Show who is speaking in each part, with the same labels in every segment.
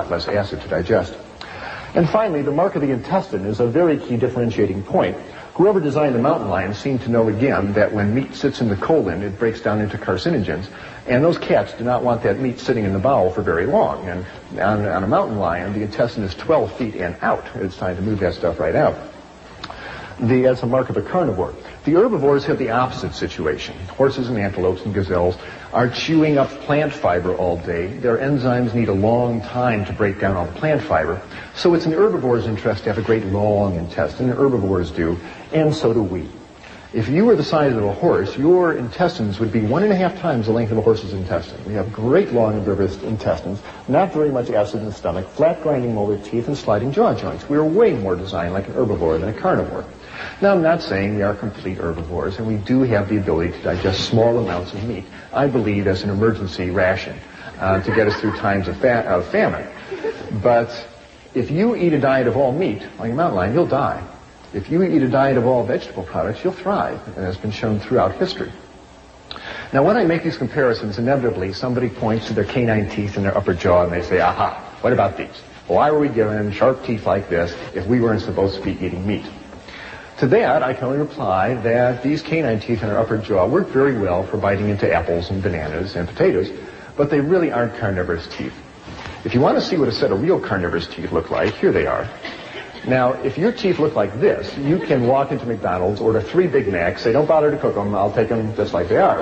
Speaker 1: less acid to digest. And finally, the mark of the intestine is a very key differentiating point. Whoever designed the mountain lion seemed to know again that when meat sits in the colon, it breaks down into carcinogens. And those cats do not want that meat sitting in the bowel for very long. And on a mountain lion, the intestine is 12 feet and out. It's time to move that stuff right out. That's a mark of a carnivore. The herbivores have the opposite situation. Horses and antelopes and gazelles are chewing up plant fiber all day. Their enzymes need a long time to break down all the plant fiber. So it's in the herbivore's interest to have a great long intestine. Herbivores do, and so do we. If you were the size of a horse, your intestines would be 1.5 times the length of a horse's intestine. We have great long herbivorous intestines, not very much acid in the stomach, flat grinding molar teeth, and sliding jaw joints. We are way more designed like an herbivore than a carnivore. Now, I'm not saying we are complete herbivores, and we do have the ability to digest small amounts of meat, I believe, as an emergency ration to get us through times of famine. But if you eat a diet of all meat, like a mountain lion, you'll die. If you eat a diet of all vegetable products, you'll thrive, and that's been shown throughout history. Now, when I make these comparisons, inevitably somebody points to their canine teeth in their upper jaw, and they say, aha, what about these? Why were we given sharp teeth like this if we weren't supposed to be eating meat? To that, I can only reply that these canine teeth in our upper jaw work very well for biting into apples and bananas and potatoes, but they really aren't carnivorous teeth. If you want to see what a set of real carnivorous teeth look like, here they are. Now, if your teeth look like this, you can walk into McDonald's, order 3 Big Macs, say, don't bother to cook them, I'll take them just like they are.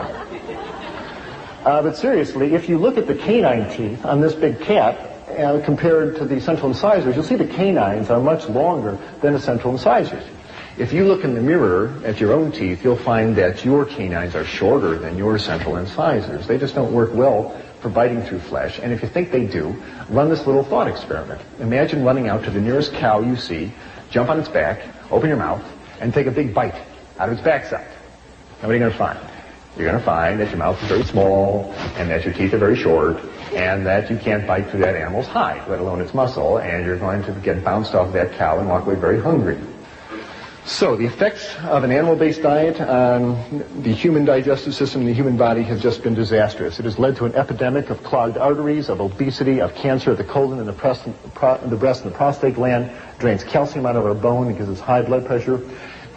Speaker 1: But seriously, if you look at the canine teeth on this big cat, compared to the central incisors, you'll see the canines are much longer than the central incisors. If you look in the mirror at your own teeth, you'll find that your canines are shorter than your central incisors. They just don't work well for biting through flesh. And if you think they do, run this little thought experiment. Imagine running out to the nearest cow you see, jump on its back, open your mouth, and take a big bite out of its backside. Now what are you going to find? You're going to find that your mouth is very small, and that your teeth are very short, and that you can't bite through that animal's hide, let alone its muscle, and you're going to get bounced off that cow and walk away very hungry. So the effects of an animal-based diet on the human digestive system and the human body have just been disastrous. It has led to an epidemic of clogged arteries, of obesity, of cancer of the colon and the breast and the prostate gland, drains calcium out of our bone and gives us high blood pressure.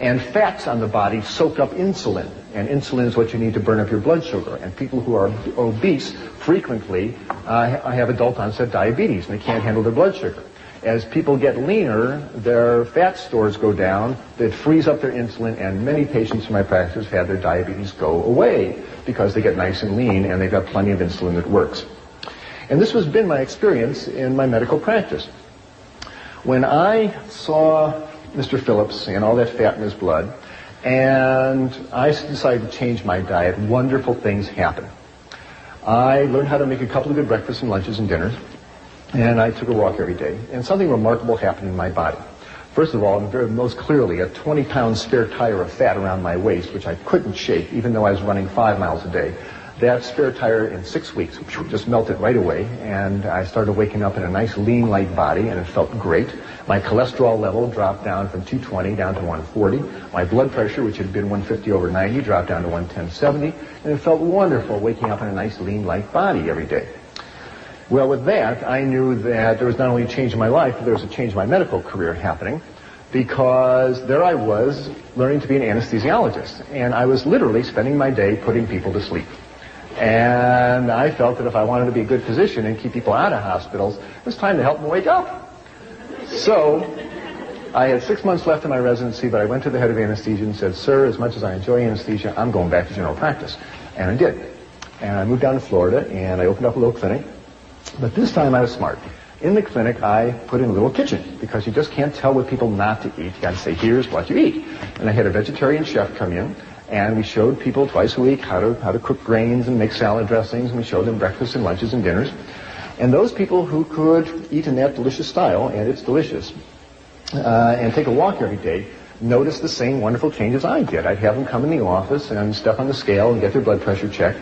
Speaker 1: And fats on the body soak up insulin, and insulin is what you need to burn up your blood sugar. And people who are obese frequently have adult-onset diabetes, and they can't handle their blood sugar. As people get leaner, their fat stores go down, that frees up their insulin, and many patients in my practice have had their diabetes go away because they get nice and lean and they've got plenty of insulin that works. And this has been my experience in my medical practice. When I saw Mr. Phillips and all that fat in his blood, and I decided to change my diet, wonderful things happened. I learned how to make a couple of good breakfasts and lunches and dinners. And I took a walk every day, and something remarkable happened in my body. First of all, most clearly, a 20-pound spare tire of fat around my waist, which I couldn't shake, even though I was running 5 miles a day. That spare tire in 6 weeks just melted right away, and I started waking up in a nice, lean, light body, and it felt great. My cholesterol level dropped down from 220 down to 140. My blood pressure, which had been 150/90, dropped down to 110/70, and it felt wonderful waking up in a nice, lean, light body every day. Well, with that, I knew that there was not only a change in my life, but there was a change in my medical career happening, because there I was learning to be an anesthesiologist, and I was literally spending my day putting people to sleep. And I felt that if I wanted to be a good physician and keep people out of hospitals, it was time to help them wake up. So I had 6 months left in my residency, but I went to the head of anesthesia and said, sir, as much as I enjoy anesthesia, I'm going back to general practice. And I did. And I moved down to Florida, and I opened up a little clinic. But this time I was smart. In the clinic, I put in a little kitchen, because you just can't tell what people not to eat. You got to say, here's what you eat. And I had a vegetarian chef come in, and we showed people twice a week how to cook grains and make salad dressings, and we showed them breakfasts and lunches and dinners. And those people who could eat in that delicious style, and it's delicious, and take a walk every day, noticed the same wonderful changes I did. I'd have them come in the office and step on the scale and get their blood pressure checked.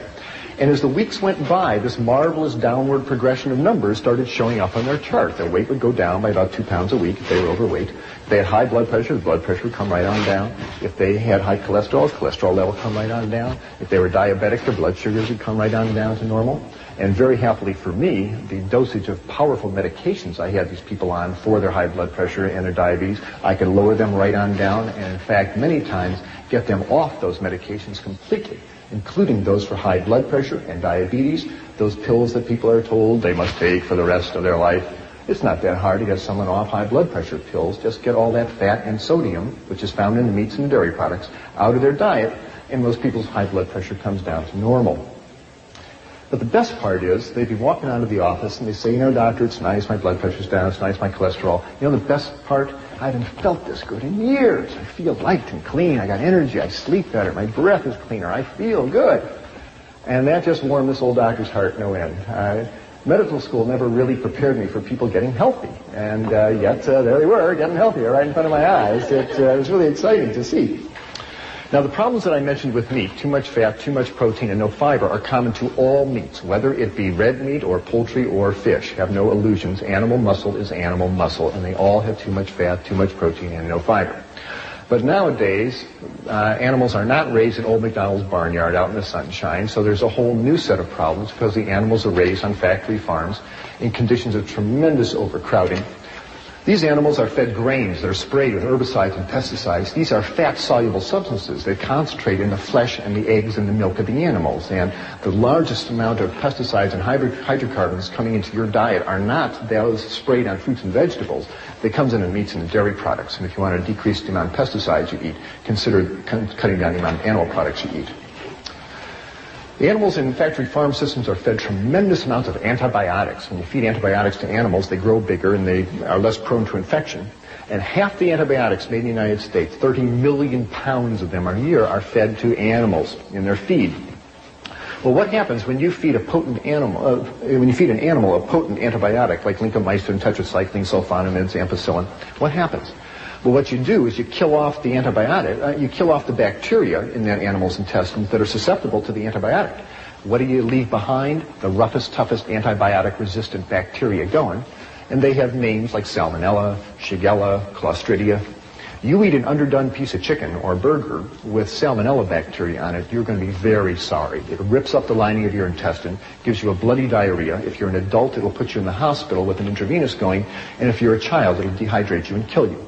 Speaker 1: And as the weeks went by, this marvelous downward progression of numbers started showing up on their chart. Their weight would go down by about 2 pounds a week if they were overweight. If they had high blood pressure, the blood pressure would come right on down. If they had high cholesterol, the cholesterol level would come right on down. If they were diabetic, their blood sugars would come right on down to normal. And very happily for me, the dosage of powerful medications I had these people on for their high blood pressure and their diabetes, I could lower them right on down, and in fact, many times, get them off those medications completely, including those for high blood pressure and diabetes, those pills that people are told they must take for the rest of their life. It's not that hard to get someone off high blood pressure pills. Just get all that fat and sodium, which is found in the meats and the dairy products, out of their diet, and most people's high blood pressure comes down to normal. But the best part is, they'd be walking out of the office and they say, you know, doctor, it's nice, my blood pressure's down, it's nice, my cholesterol. You know, the best part, I haven't felt this good in years. I feel light and clean, I got energy, I sleep better, my breath is cleaner, I feel good. And that just warmed this old doctor's heart no end. Medical school never really prepared me for people getting healthy. And yet, there they were, getting healthier right in front of my eyes. It was really exciting to see. Now, the problems that I mentioned with meat, too much fat, too much protein, and no fiber, are common to all meats, whether it be red meat or poultry or fish. Have no illusions. Animal muscle is animal muscle, and they all have too much fat, too much protein, and no fiber. But nowadays, animals are not raised at Old MacDonald's barnyard out in the sunshine, so there's a whole new set of problems because the animals are raised on factory farms in conditions of tremendous overcrowding. These animals are fed grains that are sprayed with herbicides and pesticides. These are fat-soluble substances that concentrate in the flesh and the eggs and the milk of the animals. And the largest amount of pesticides and hydrocarbons coming into your diet are not those sprayed on fruits and vegetables. They comes in meats and dairy products. And if you want to decrease the amount of pesticides you eat, consider cutting down the amount of animal products you eat. The animals in factory farm systems are fed tremendous amounts of antibiotics. When you feed antibiotics to animals, they grow bigger and they are less prone to infection. And half the antibiotics made in the United States, 30 million pounds of them a year, are fed to animals in their feed. Well, what happens when you feed a potent animal, when you feed an animal a potent antibiotic like lincomycin, tetracycline, sulfonamides, ampicillin? What happens? Well, what you do is you kill off the antibiotic, you kill off the bacteria in that animal's intestines that are susceptible to the antibiotic. What do you leave behind? The roughest, toughest antibiotic-resistant bacteria going. And they have names like Salmonella, Shigella, Clostridia. You eat an underdone piece of chicken or burger with Salmonella bacteria on it, you're going to be very sorry. It rips up the lining of your intestine, gives you a bloody diarrhea. If you're an adult, it'll put you in the hospital with an intravenous going. And if you're a child, it'll dehydrate you and kill you.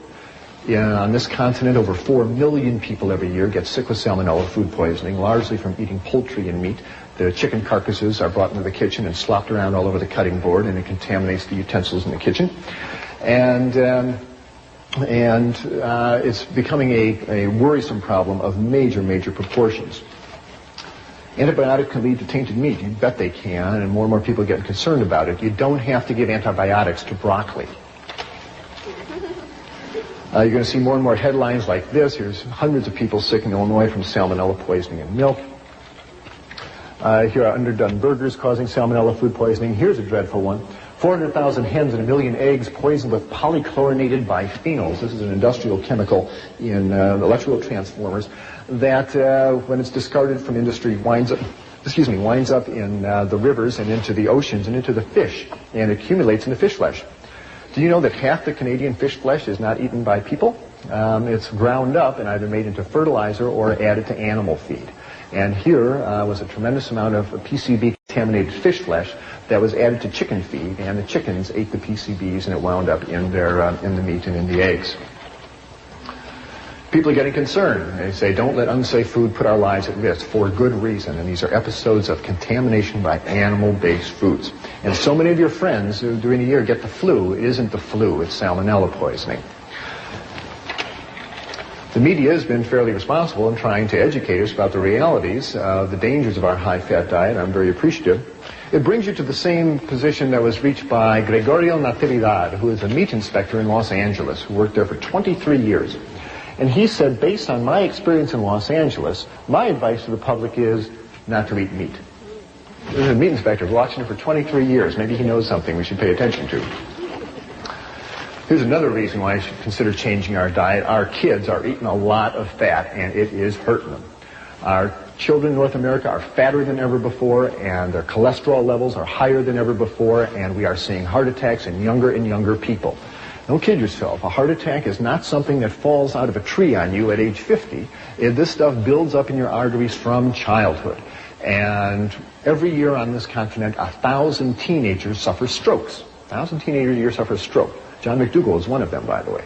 Speaker 1: On this continent, over 4 million people every year get sick with salmonella food poisoning, largely from eating poultry and meat. The chicken carcasses are brought into the kitchen and slopped around all over the cutting board, and it contaminates the utensils in the kitchen. And it's becoming a worrisome problem of major, major proportions. Antibiotics can lead to tainted meat. You bet they can, and more people are getting concerned about it. You don't have to give antibiotics to broccoli. You're going to see more and more headlines like this. Here's hundreds of people sick in Illinois from salmonella poisoning in milk. Here are underdone burgers causing salmonella food poisoning. Here's a dreadful one. 400,000 hens and 1 million eggs poisoned with polychlorinated biphenyls. This is an industrial chemical in electrical transformers that, when it's discarded from industry, winds up in the rivers and into the oceans and into the fish and accumulates in the fish flesh. Do you know that half the Canadian fish flesh is not eaten by people? It's ground up and either made into fertilizer or added to animal feed. And here was a tremendous amount of PCB-contaminated fish flesh that was added to chicken feed, and the chickens ate the PCBs, and it wound up in the meat and in the eggs. People are getting concerned. They say, don't let unsafe food put our lives at risk, for good reason. And these are episodes of contamination by animal-based foods. And so many of your friends who during the year get the flu. It isn't the flu, it's salmonella poisoning. The media has been fairly responsible in trying to educate us about the realities, the dangers of our high-fat diet. I'm very appreciative. It brings you to the same position that was reached by Gregorio Natividad, who is a meat inspector in Los Angeles, who worked there for 23 years. And he said, based on my experience in Los Angeles, my advice to the public is not to eat meat. There's a meat inspector watching it for 23 years. Maybe he knows something we should pay attention to. Here's another reason why I should consider changing our diet. Our kids are eating a lot of fat, and it is hurting them. Our children in North America are fatter than ever before, and their cholesterol levels are higher than ever before, and we are seeing heart attacks in younger and younger people. Don't kid yourself. A heart attack is not something that falls out of a tree on you at age 50. This stuff builds up in your arteries from childhood. And every year on this continent, 1,000 teenagers suffer strokes. 1,000 teenagers a year suffer a stroke. John McDougall is one of them, by the way.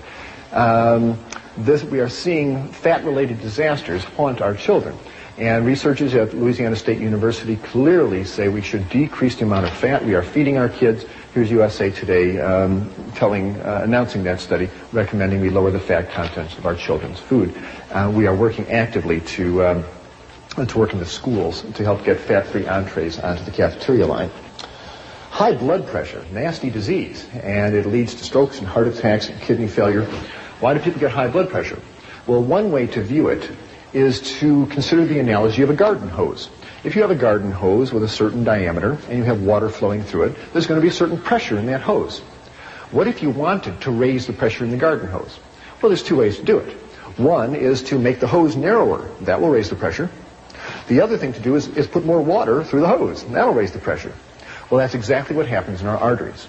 Speaker 1: We are seeing fat-related disasters haunt our children. And researchers at Louisiana State University clearly say we should decrease the amount of fat we are feeding our kids. Here's USA Today announcing that study, recommending we lower the fat contents of our children's food. We are working actively to work in the schools to help get fat-free entrees onto the cafeteria line. High blood pressure, nasty disease, and it leads to strokes and heart attacks and kidney failure. Why do people get high blood pressure? Well, one way to view it is to consider the analogy of a garden hose. If you have a garden hose with a certain diameter and you have water flowing through it, there's going to be a certain pressure in that hose. What if you wanted to raise the pressure in the garden hose? Well, there's two ways to do it. One is to make the hose narrower. That will raise the pressure. The other thing to do is put more water through the hose. And that'll raise the pressure. Well, that's exactly what happens in our arteries.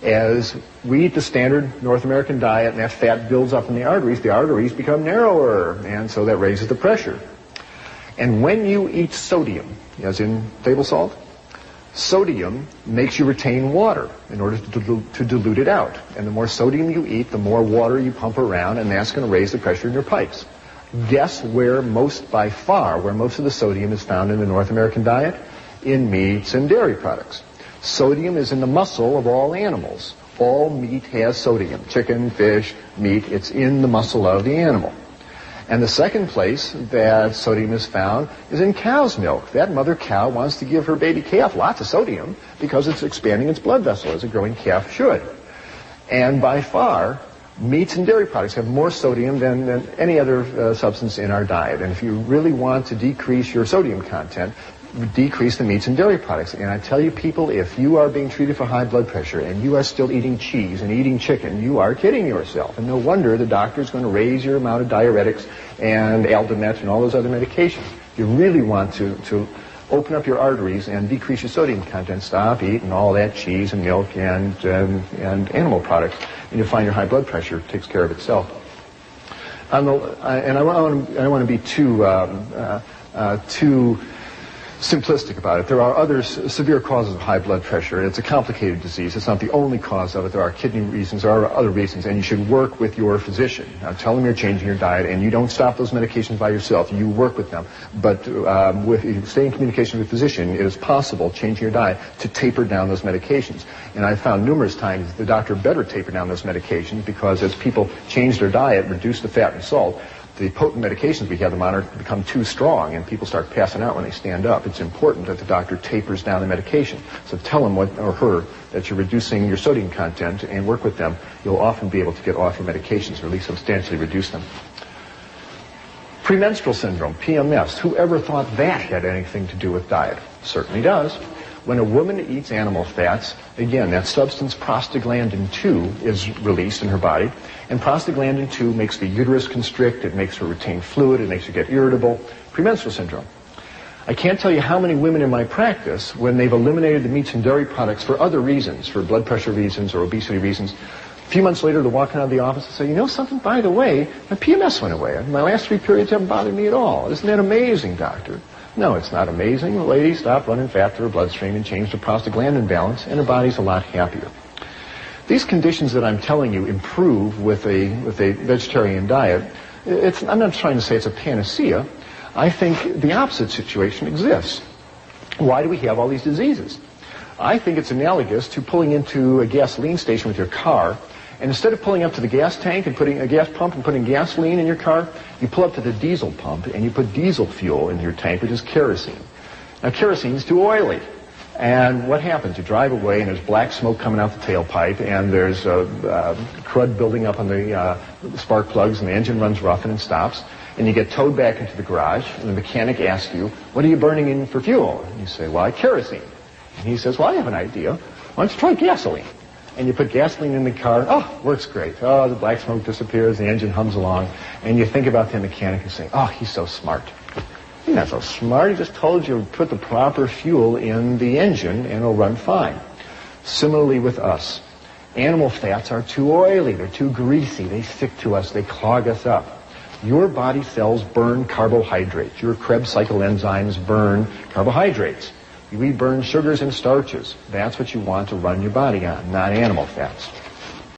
Speaker 1: As we eat the standard North American diet and that fat builds up in the arteries become narrower, and so that raises the pressure. And when you eat sodium, as in table salt, sodium makes you retain water in order to dilute it out. And the more sodium you eat, the more water you pump around, and that's going to raise the pressure in your pipes. Guess where most of the sodium is found in the North American diet? In meats and dairy products. Sodium is in the muscle of all animals. All meat has sodium. Chicken, fish, meat, it's in the muscle of the animal. And the second place that sodium is found is in cow's milk. That mother cow wants to give her baby calf lots of sodium because it's expanding its blood vessel as a growing calf should. And by far, meats and dairy products have more sodium than any other substance in our diet. And if you really want to decrease your sodium content, decrease the meats and dairy products. And I tell you, people, if you are being treated for high blood pressure and you are still eating cheese and eating chicken, you are kidding yourself. And no wonder the doctor is going to raise your amount of diuretics and Aldomet and all those other medications. If you really want to open up your arteries and decrease your sodium content, stop eating all that cheese and milk and animal products, and you'll find your high blood pressure takes care of itself. I don't want to be too simplistic about it. There are other severe causes of high blood pressure. It's a complicated disease. It's not the only cause of it. There are kidney reasons. There are other reasons, and you should work with your physician. Now, tell them you're changing your diet, and you don't stop those medications by yourself. You work with them. But if you stay in communication with a physician, it is possible, changing your diet, to taper down those medications. And I've found numerous times the doctor better taper down those medications because as people change their diet, reduce the fat and salt, the potent medications we have them on become too strong, and people start passing out when they stand up. It's important that the doctor tapers down the medication. So tell him or her that you're reducing your sodium content and work with them. You'll often be able to get off your medications or at least substantially reduce them. Premenstrual syndrome, PMS. Whoever thought that had anything to do with diet? Certainly does. When a woman eats animal fats, again, that substance prostaglandin 2 is released in her body, and prostaglandin 2 makes the uterus constrict, it makes her retain fluid, it makes her get irritable. Premenstrual syndrome. I can't tell you how many women in my practice, when they've eliminated the meats and dairy products for other reasons, for blood pressure reasons or obesity reasons, a few months later they're walking out of the office and say, you know something, by the way, my PMS went away. My last 3 periods haven't bothered me at all. Isn't that amazing, doctor? No, it's not amazing. The lady stopped running fat through her bloodstream and changed her prostaglandin balance, and her body's a lot happier. These conditions that I'm telling you improve with a vegetarian diet. I'm not trying to say it's a panacea. I think the opposite situation exists. Why do we have all these diseases? I think it's analogous to pulling into a gasoline station with your car, and instead of pulling up to the gas tank and putting a gas pump and putting gasoline in your car, you pull up to the diesel pump and you put diesel fuel in your tank, which is kerosene. Now, kerosene is too oily. And what happens? You drive away and there's black smoke coming out the tailpipe, and there's crud building up on the spark plugs, and the engine runs rough and it stops. And you get towed back into the garage, and the mechanic asks you, what are you burning in for fuel? And you say, well, kerosene. And he says, well, I have an idea. Why don't you try gasoline? And you put gasoline in the car. Oh, works great. Oh, the black smoke disappears, the engine hums along. And you think about the mechanic and say, oh, he's so smart. He's not so smart. He just told you to put the proper fuel in the engine and it'll run fine. Similarly with us. Animal fats are too oily. They're too greasy. They stick to us. They clog us up. Your body cells burn carbohydrates. Your Krebs cycle enzymes burn carbohydrates. We burn sugars and starches. That's what you want to run your body on, not animal fats.